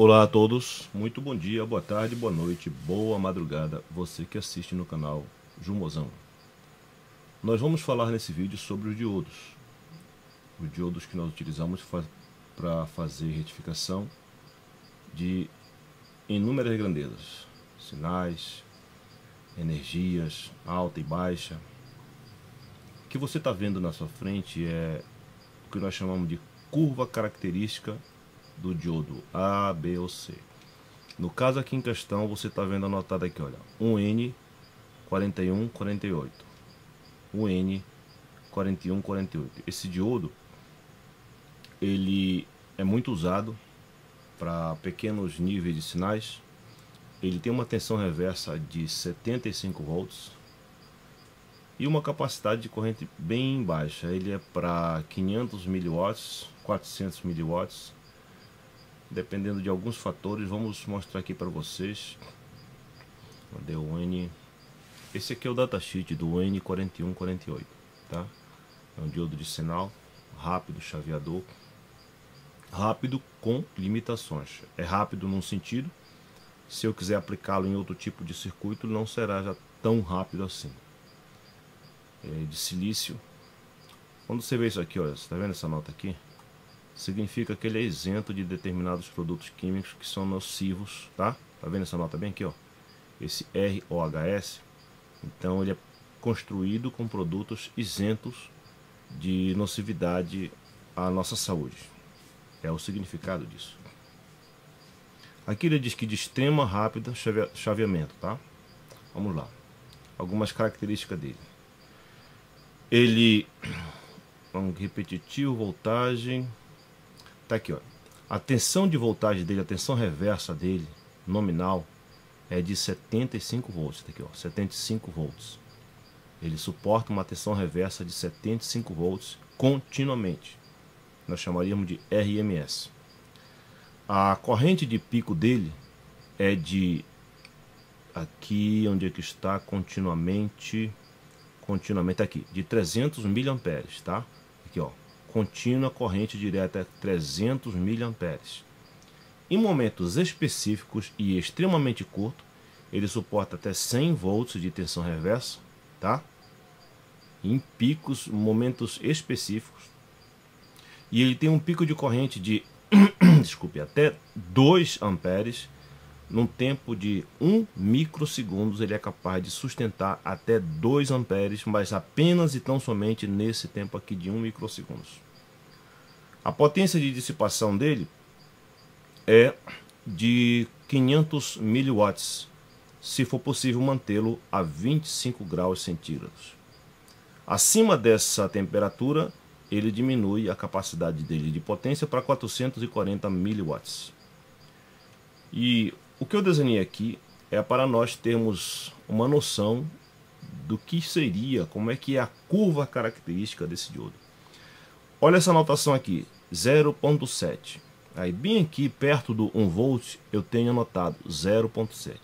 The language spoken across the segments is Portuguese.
Olá a todos, muito bom dia, boa tarde, boa noite, boa madrugada, você que assiste no canal Jumozão. Nós vamos falar nesse vídeo sobre os diodos que nós utilizamos para fazer retificação de inúmeras grandezas, sinais, energias, alta e baixa. O que você está vendo na sua frente é o que nós chamamos de curva característica do diodo A, B ou C. No caso aqui em questão, você está vendo anotado aqui, olha, 1N4148, 1N4148. Esse diodo, ele é muito usado para pequenos níveis de sinais. Ele tem uma tensão reversa de 75 volts e uma capacidade de corrente bem baixa. Ele é para 500 miliwatts, 400 miliwatts, dependendo de alguns fatores. Vamos mostrar aqui para vocês. Cadê o N? Esse aqui é o datasheet do N4148, tá? É um diodo de sinal rápido, chaveador, rápido com limitações. É rápido num sentido, se eu quiser aplicá-lo em outro tipo de circuito, não será já tão rápido assim. É de silício. Quando você vê isso aqui, olha, você está vendo essa nota aqui? Significa que ele é isento de determinados produtos químicos que são nocivos, tá? Tá vendo essa nota bem aqui, ó? Esse ROHS. Então ele é construído com produtos isentos de nocividade à nossa saúde. É o significado disso. Aqui ele diz que de extrema rápida chaveamento, tá? Vamos lá. Algumas características dele. Ele repetitivo, voltagem. Tá aqui, ó. A tensão de voltagem dele, a tensão reversa dele, nominal, é de 75 volts. Tá aqui, ó, 75 volts. Ele suporta uma tensão reversa de 75 volts continuamente. Nós chamaríamos de RMS. A corrente de pico dele é de, aqui onde é que está, continuamente aqui, de 300 miliamperes, tá? Aqui, ó, contínua corrente direta 300 miliamperes. Em momentos específicos e extremamente curto, ele suporta até 100 volts de tensão reversa, tá? Em picos, momentos específicos. E ele tem um pico de corrente de desculpe, até 2 amperes. Num tempo de 1 microsegundos, ele é capaz de sustentar até 2 amperes, mas apenas e tão somente nesse tempo aqui de 1 microsegundos. A potência de dissipação dele é de 500 miliwatts, se for possível mantê-lo a 25 graus centígrados. Acima dessa temperatura, ele diminui a capacidade dele de potência para 440 miliwatts. E o que eu desenhei aqui é para nós termos uma noção do que seria, como é que é a curva característica desse diodo. Olha essa anotação aqui, 0.7. Aí bem aqui perto do 1 volt eu tenho anotado 0.7.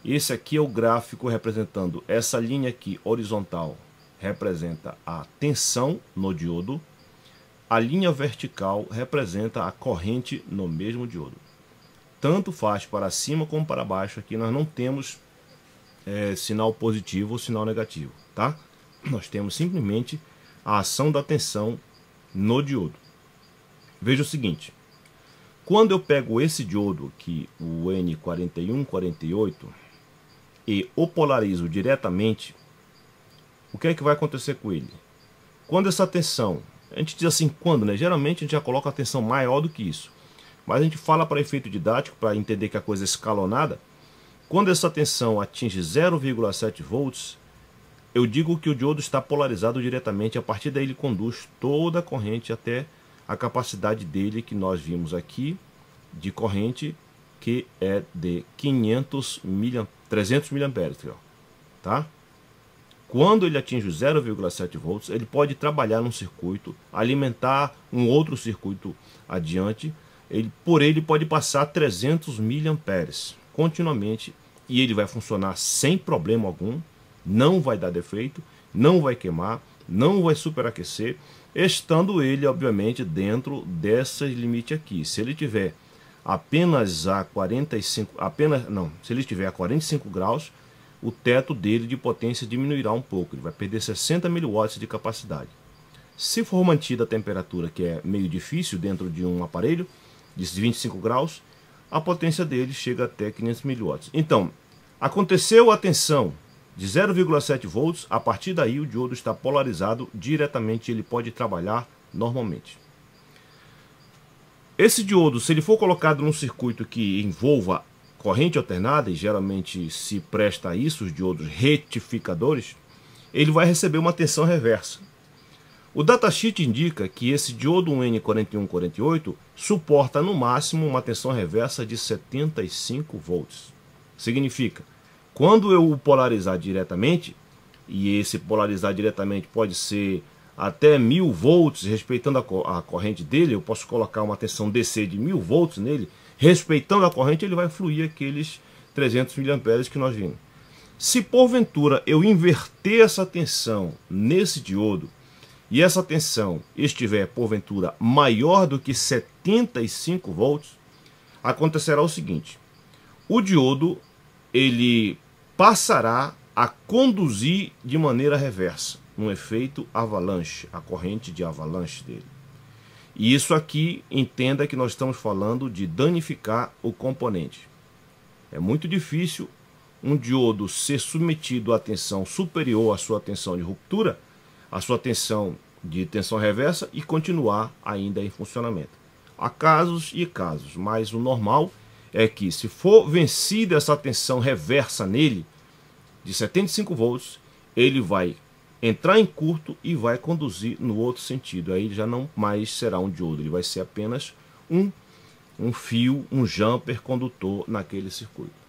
Esse aqui é o gráfico representando essa linha aqui horizontal, representa a tensão no diodo. A linha vertical representa a corrente no mesmo diodo. Tanto faz para cima como para baixo. Aqui nós não temos sinal positivo ou sinal negativo, tá? Nós temos simplesmente a ação da tensão no diodo. Veja o seguinte: quando eu pego esse diodo aqui, o N4148, e o polarizo diretamente, o que é que vai acontecer com ele? Quando essa tensão, a gente diz assim, quando, né? Geralmente a gente já coloca a tensão maior do que isso. Mas a gente fala para efeito didático, para entender que a coisa é escalonada. Quando essa tensão atinge 0,7 volts, eu digo que o diodo está polarizado diretamente. A partir daí ele conduz toda a corrente até a capacidade dele, que nós vimos aqui, de corrente, que é de 300 miliamperes, tá? Quando ele atinge 0,7 volts, ele pode trabalhar num circuito, alimentar um outro circuito adiante. Por ele pode passar 300 miliamperes continuamente e ele vai funcionar sem problema algum, não vai dar defeito, não vai queimar, não vai superaquecer, estando ele obviamente dentro desse limite aqui. Se ele tiver apenas a 45, se ele estiver a 45 graus, o teto dele de potência diminuirá um pouco, ele vai perder 60 mW de capacidade. Se for mantida a temperatura, que é meio difícil dentro de um aparelho de 25 graus, a potência dele chega até 500 mW. Então, aconteceu a tensão de 0,7 volts, a partir daí o diodo está polarizado diretamente, ele pode trabalhar normalmente. Esse diodo, se ele for colocado num circuito que envolva corrente alternada, e geralmente se presta a isso, os diodos retificadores, ele vai receber uma tensão reversa. O datasheet indica que esse diodo N4148 suporta no máximo uma tensão reversa de 75 volts. Significa, quando eu o polarizar diretamente, e esse polarizar diretamente pode ser até 1000 volts, respeitando a corrente dele, eu posso colocar uma tensão DC de 1000 volts nele, respeitando a corrente, ele vai fluir aqueles 300 mA que nós vimos. Se porventura eu inverter essa tensão nesse diodo, e essa tensão estiver porventura maior do que 75 volts, acontecerá o seguinte: o diodo ele passará a conduzir de maneira reversa, um efeito avalanche, a corrente de avalanche dele. E isso aqui, entenda que nós estamos falando de danificar o componente. É muito difícil um diodo ser submetido à tensão superior à sua tensão de ruptura, a sua tensão de tensão reversa, e continuar ainda em funcionamento. Há casos e casos, mas o normal é que, se for vencida essa tensão reversa nele, de 75 volts, ele vai entrar em curto e vai conduzir no outro sentido. Aí já não mais será um diodo, ele vai ser apenas um fio, um jumper condutor naquele circuito.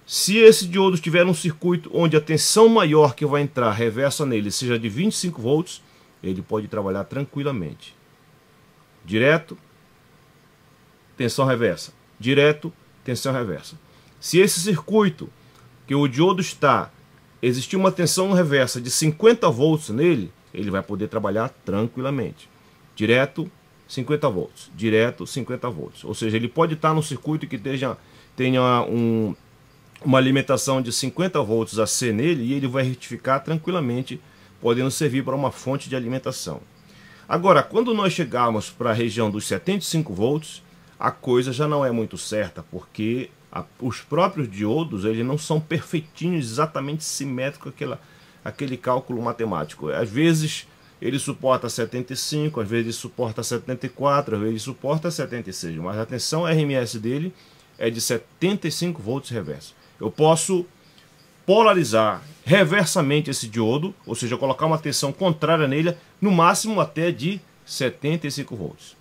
Se esse diodo estiver num circuito onde a tensão maior que vai entrar reversa nele seja de 25 volts, ele pode trabalhar tranquilamente. Direto, tensão reversa. Direto, tensão reversa. Se esse circuito que o diodo está, existir uma tensão reversa de 50 volts nele, ele vai poder trabalhar tranquilamente. Direto, 50 volts. Direto, 50 volts. Ou seja, ele pode estar num circuito que tenha uma alimentação de 50 volts AC nele, e ele vai retificar tranquilamente, podendo servir para uma fonte de alimentação. Agora, quando nós chegarmos para a região dos 75 volts, a coisa já não é muito certa, porque os próprios diodos eles não são perfeitinhos, exatamente simétricos, aquele cálculo matemático. Às vezes ele suporta 75, às vezes suporta 74, às vezes suporta 76, mas a tensão RMS dele é de 75 volts reverso. Eu posso polarizar reversamente esse diodo, ou seja, colocar uma tensão contrária nele, no máximo até de 75 volts.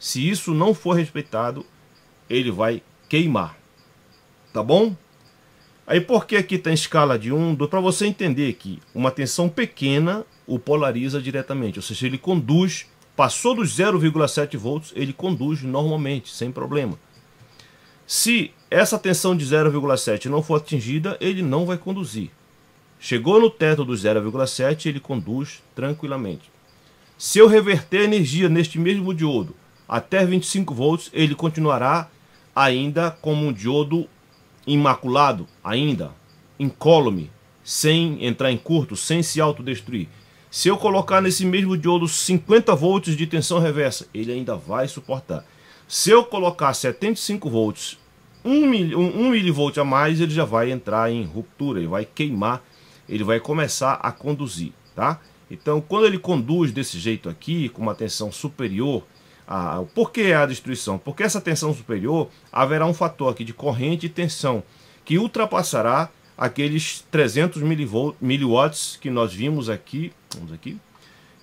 Se isso não for respeitado, ele vai queimar. Tá bom? Aí por que aqui tem escala de 1, 2? Para você entender que uma tensão pequena o polariza diretamente, ou seja, ele conduz, passou dos 0,7 volts, ele conduz normalmente, sem problema. Se essa tensão de 0,7 não for atingida, ele não vai conduzir. Chegou no teto dos 0,7, ele conduz tranquilamente. Se eu reverter a energia neste mesmo diodo até 25 volts, ele continuará ainda como um diodo imaculado, ainda incólume, sem entrar em curto, sem se autodestruir. Se eu colocar nesse mesmo diodo 50 volts de tensão reversa, ele ainda vai suportar. Se eu colocar 75 volts, 1 milivolt a mais, ele já vai entrar em ruptura, ele vai queimar, ele vai começar a conduzir, tá? Então, quando ele conduz desse jeito aqui, com uma tensão superior, por que a destruição? Porque essa tensão superior, haverá um fator aqui de corrente e tensão, que ultrapassará aqueles 300 miliwatts que nós vimos aqui,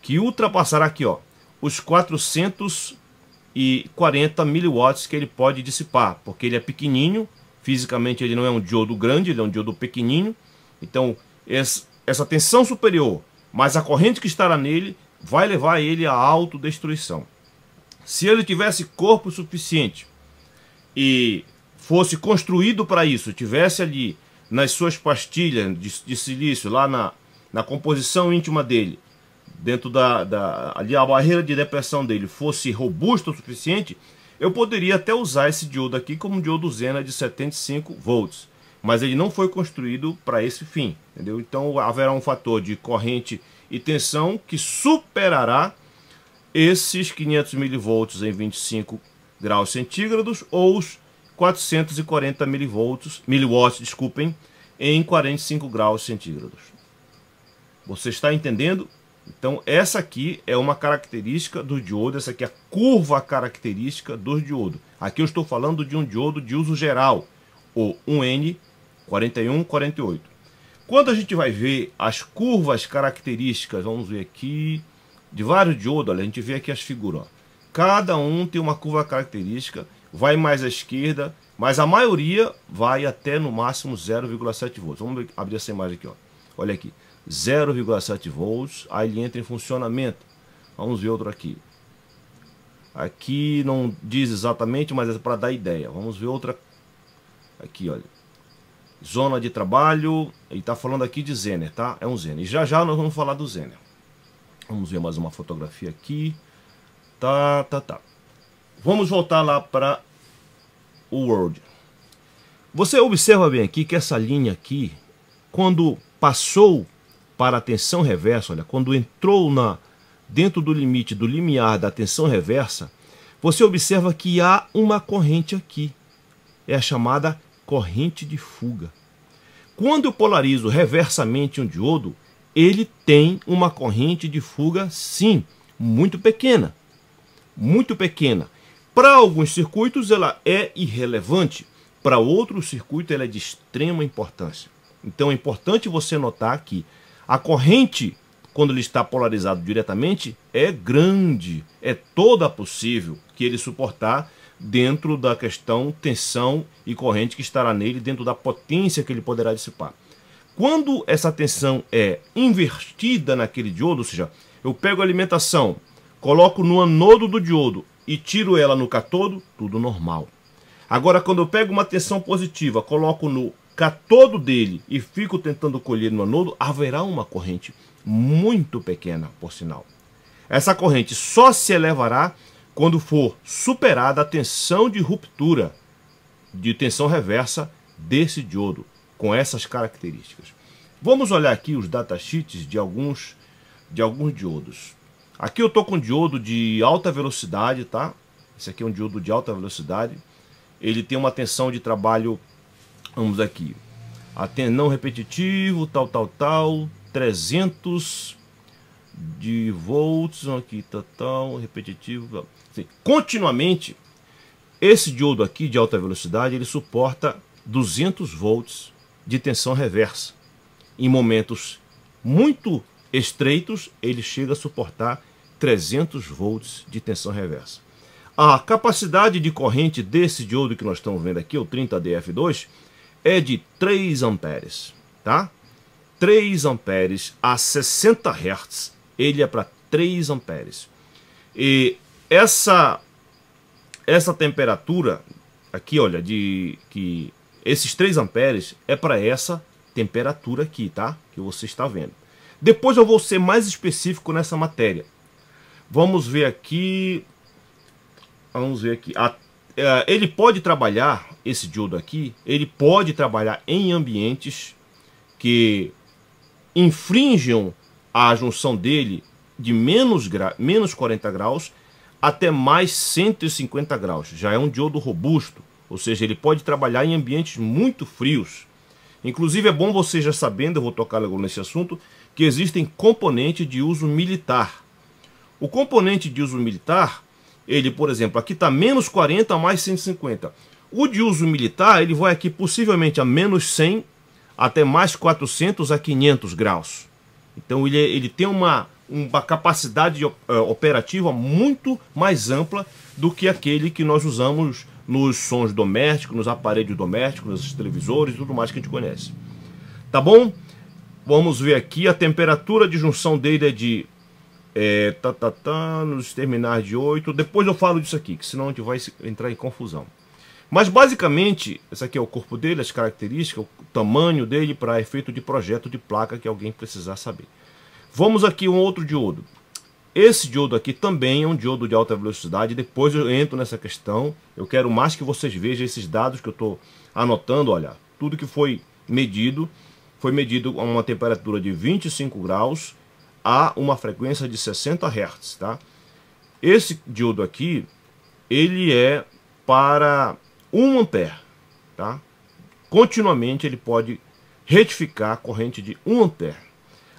que ultrapassará aqui, ó, os 440 miliwatts que ele pode dissipar, porque ele é pequenininho, fisicamente ele não é um diodo grande, ele é um diodo pequenininho. Então essa tensão superior, mas a corrente que estará nele, vai levar ele à autodestruição. Se ele tivesse corpo suficiente e fosse construído para isso, tivesse ali nas suas pastilhas de silício, lá na composição íntima dele, dentro ali a barreira de depressão dele fosse robusta o suficiente, Eu poderia até usar esse diodo aqui como um diodo Zener de 75 volts, mas ele não foi construído para esse fim, entendeu? Então haverá um fator de corrente e tensão que superará esses 500 milivolts em 25 graus centígrados ou os 440 miliwatts, desculpem, em 45 graus centígrados. Você está entendendo? Então essa aqui é uma característica do diodo, essa aqui é a curva característica do diodo. Aqui eu estou falando de um diodo de uso geral, o 1N4148. Quando a gente vai ver as curvas características, vamos ver aqui, de vários diodos, olha, a gente vê aqui as figuras. Ó. Cada um tem uma curva característica, vai mais à esquerda, mas a maioria vai até no máximo 0,7 volts. Vamos abrir essa imagem aqui, ó. Olha aqui. 0,7 volts, aí ele entra em funcionamento. Vamos ver outro aqui. Aqui não diz exatamente, mas é para dar ideia. Vamos ver outra. Aqui, olha. Zona de trabalho. Ele está falando aqui de Zener, tá? É um Zener. E já já nós vamos falar do Zener. Vamos ver mais uma fotografia aqui. Tá. Vamos voltar lá para o Word. Você observa bem aqui que essa linha aqui, quando passou para a tensão reversa, olha, quando entrou dentro do limite do limiar da tensão reversa, você observa que há uma corrente aqui. É a chamada corrente de fuga. Quando eu polarizo reversamente um diodo, ele tem uma corrente de fuga, sim, muito pequena. Muito pequena. Para alguns circuitos ela é irrelevante, para outros circuitos ela é de extrema importância. Então é importante você notar que a corrente, quando ele está polarizado diretamente, é grande, é toda possível que ele suportar dentro da questão tensão e corrente que estará nele, dentro da potência que ele poderá dissipar. Quando essa tensão é invertida naquele diodo, ou seja, eu pego a alimentação, coloco no anodo do diodo e tiro ela no catodo, tudo normal. Agora, quando eu pego uma tensão positiva, coloco no catodo dele e fico tentando colher no anodo, haverá uma corrente muito pequena, por sinal. Essa corrente só se elevará quando for superada a tensão de ruptura, de tensão reversa desse diodo, com essas características. Vamos olhar aqui os datasheets de alguns diodos. Aqui eu estou com um diodo de alta velocidade, tá? Esse aqui é um diodo de alta velocidade. Ele tem uma tensão de trabalho, vamos aqui, não repetitivo, tal, 300 de volts, aqui, tal, repetitivo. Assim, continuamente, esse diodo aqui de alta velocidade, ele suporta 200 volts de tensão reversa. Em momentos muito estreitos, ele chega a suportar 300 volts de tensão reversa. A capacidade de corrente desse diodo que nós estamos vendo aqui, o 30DF2, é de 3 amperes, tá? 3 amperes a 60 Hz, ele é para 3 amperes. E essa temperatura aqui, olha, que esses 3 amperes é para essa temperatura aqui, tá? Que você está vendo. Depois eu vou ser mais específico nessa matéria. Vamos ver aqui. Ele pode trabalhar, esse diodo aqui, ele pode trabalhar em ambientes que infringem a junção dele de menos 40 graus até mais 150 graus. Já é um diodo robusto, ou seja, ele pode trabalhar em ambientes muito frios. Inclusive é bom você já sabendo, eu vou tocar logo nesse assunto, que existem componentes de uso militar. O componente de uso militar, ele, por exemplo, aqui está menos 40 a mais 150. O de uso militar, ele vai aqui possivelmente a menos 100 até mais 400 a 500 graus. Então ele tem uma capacidade operativa muito mais ampla do que aquele que nós usamos nos sons domésticos, nos aparelhos domésticos, nos televisores e tudo mais que a gente conhece. Tá bom? Vamos ver aqui, a temperatura de junção dele é de nos terminais de 8. Depois eu falo disso aqui, que senão a gente vai entrar em confusão. Mas basicamente, esse aqui é o corpo dele, as características, o tamanho dele para efeito de projeto de placa que alguém precisar saber. Vamos aqui um outro diodo. Esse diodo aqui também é um diodo de alta velocidade. Depois eu entro nessa questão. Eu quero mais que vocês vejam esses dados que eu estou anotando. Olha, tudo que foi medido a uma temperatura de 25 graus a uma frequência de 60 Hz, tá? Esse diodo aqui, ele é para 1 ampere, tá? Continuamente ele pode retificar a corrente de 1 ampere.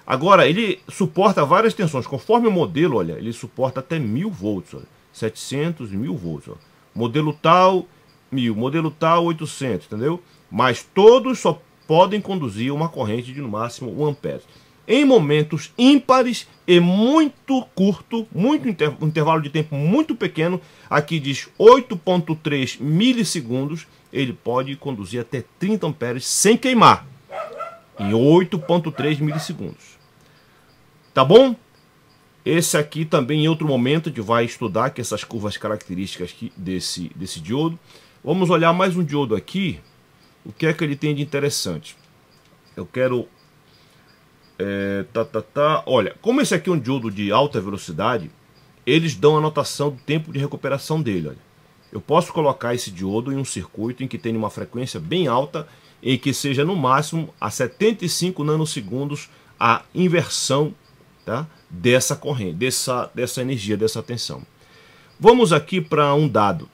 Agora, ele suporta várias tensões. Conforme o modelo, olha, ele suporta até 1000 volts, olha, 700, 1000 volts. Olha. Modelo tal, 1000. Modelo tal, 800, entendeu? Mas todos só podem conduzir uma corrente de no máximo 1 ampere. Em momentos ímpares e muito curto, um intervalo de tempo muito pequeno, aqui diz 8,3 milissegundos, ele pode conduzir até 30 amperes sem queimar, em 8,3 milissegundos. Tá bom? Esse aqui também em outro momento a gente vai estudar que essas curvas características aqui desse diodo. Vamos olhar mais um diodo aqui. O que é que ele tem de interessante? Eu quero... Olha, como esse aqui é um diodo de alta velocidade, eles dão a notação do tempo de recuperação dele. Olha. Eu posso colocar esse diodo em um circuito em que tenha uma frequência bem alta, em que seja no máximo a 75 nanosegundos a inversão, tá, dessa corrente, dessa energia, dessa tensão. Vamos aqui para um dado.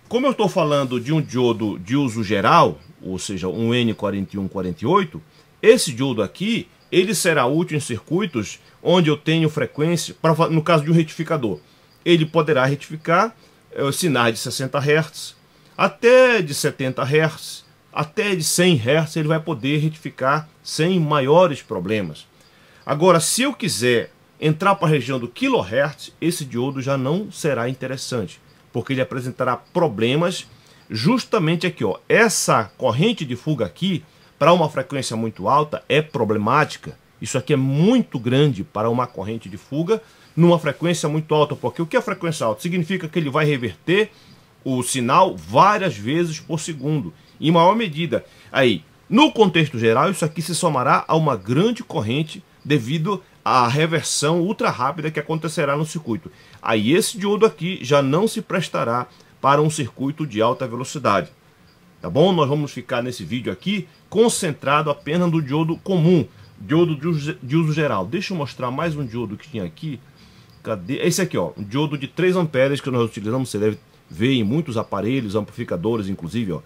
Como eu estou falando de um diodo de uso geral, ou seja, um N4148, esse diodo aqui, ele será útil em circuitos onde eu tenho frequência, no caso de um retificador. Ele poderá retificar sinais de 60 Hz, até de 70 Hz, até de 100 Hz, ele vai poder retificar sem maiores problemas. Agora, se eu quiser entrar para a região do kHz, esse diodo já não será interessante, porque ele apresentará problemas justamente aqui, ó. Essa corrente de fuga aqui, para uma frequência muito alta, é problemática. Isso aqui é muito grande para uma corrente de fuga numa frequência muito alta, porque o que é frequência alta? Significa que ele vai reverter o sinal várias vezes por segundo, em maior medida. Aí, no contexto geral, isso aqui se somará a uma grande corrente devido à reversão ultra rápida que acontecerá no circuito. Aí esse diodo aqui já não se prestará para um circuito de alta velocidade. Tá bom? Nós vamos ficar nesse vídeo aqui concentrado apenas no diodo comum, diodo de uso geral. Deixa eu mostrar mais um diodo que tinha aqui. Cadê? Esse aqui, ó, um diodo de 3 amperes que nós utilizamos, você deve ver em muitos aparelhos, amplificadores inclusive, ó.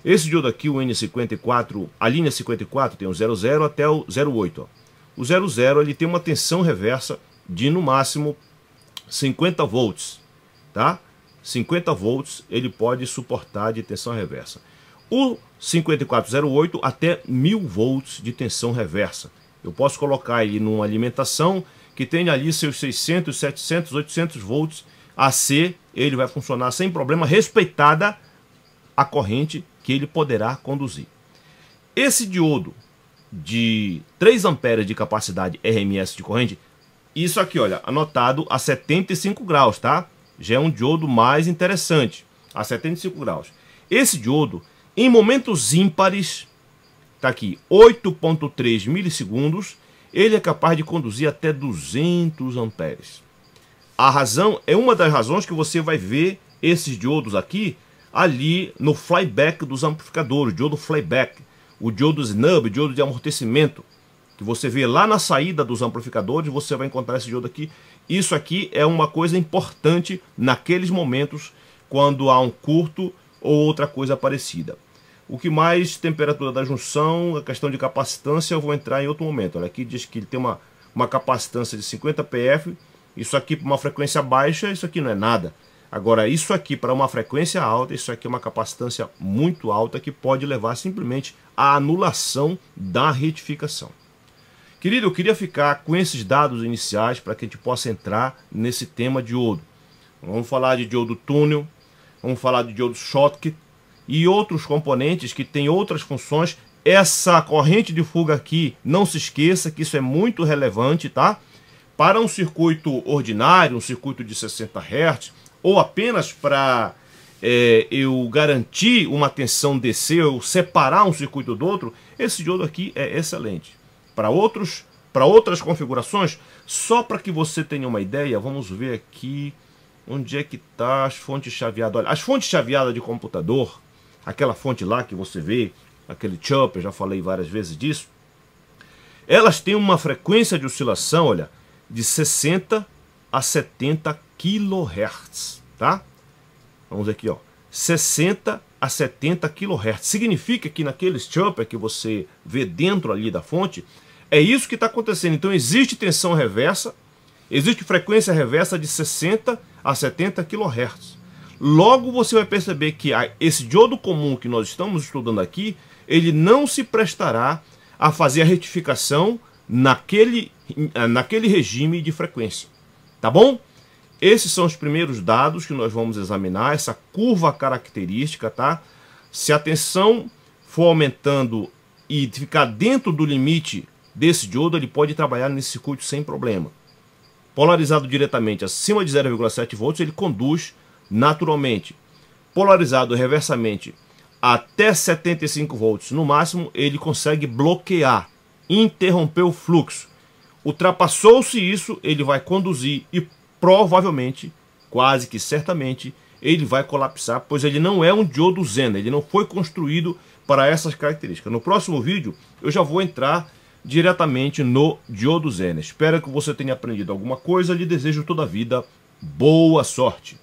Esse diodo aqui, o N54, a linha 54 tem o 00 até o 08, ó. O 00 ele tem uma tensão reversa de no máximo 50 volts, tá? 50 volts ele pode suportar de tensão reversa. O 5408 até 1000 volts de tensão reversa. Eu posso colocar ele numa alimentação que tenha ali seus 600, 700, 800 volts AC, ele vai funcionar sem problema, respeitada a corrente que ele poderá conduzir. Esse diodo de 3 amperes de capacidade RMS de corrente, isso aqui, olha, anotado a 75 graus, tá? Já é um diodo mais interessante, a 75 graus. Esse diodo, em momentos ímpares, tá aqui, 8,3 milissegundos, ele é capaz de conduzir até 200 amperes. A razão é uma das razões que você vai ver esses diodos aqui, ali no flyback dos amplificadores, diodo flyback, o diodo snub, diodo de amortecimento, que você vê lá na saída dos amplificadores, você vai encontrar esse diodo aqui. Isso aqui é uma coisa importante naqueles momentos quando há um curto ou outra coisa parecida. O que mais? Temperatura da junção, a questão de capacitância, eu vou entrar em outro momento. Olha, aqui diz que ele tem uma capacitância de 50 pf, isso aqui para uma frequência baixa, isso aqui não é nada. Agora, isso aqui para uma frequência alta, isso aqui é uma capacitância muito alta que pode levar simplesmente à anulação da retificação. Querido, eu queria ficar com esses dados iniciais para que a gente possa entrar nesse tema diodo. Vamos falar de diodo túnel, vamos falar de diodo Schottky e outros componentes que têm outras funções. Essa corrente de fuga aqui, não se esqueça que isso é muito relevante, tá? Para um circuito ordinário, um circuito de 60 Hz, ou apenas para eu garantir uma tensão DC, ou separar um circuito do outro, esse diodo aqui é excelente. Para outros para outras configurações, só para que você tenha uma ideia. Vamos ver aqui onde é que está as fontes chaveadas. Olha, as fontes chaveadas de computador, aquela fonte lá que você vê, aquele chopper, já falei várias vezes disso, elas têm uma frequência de oscilação, olha, de 60 a 70 kHz, tá? Vamos aqui, ó, 60 a 70 kHz. Significa que naqueles chopper que você vê dentro ali da fonte, é isso que está acontecendo. Então existe tensão reversa, existe frequência reversa de 60 a 70 kHz. Logo você vai perceber que esse diodo comum que nós estamos estudando aqui, ele não se prestará a fazer a retificação naquele regime de frequência. Tá bom? Esses são os primeiros dados que nós vamos examinar, essa curva característica, tá? Se a tensão for aumentando e ficar dentro do limite desse diodo, ele pode trabalhar nesse circuito sem problema. Polarizado diretamente acima de 0,7 volts, ele conduz naturalmente. Polarizado reversamente até 75 volts no máximo, ele consegue bloquear, interromper o fluxo. Ultrapassou-se isso, ele vai conduzir e provavelmente, quase que certamente, ele vai colapsar, pois ele não é um diodo Zener, ele não foi construído para essas características. No próximo vídeo eu já vou entrar diretamente no diodo Zener. Espero que você tenha aprendido alguma coisa, lhe desejo toda a vida boa sorte.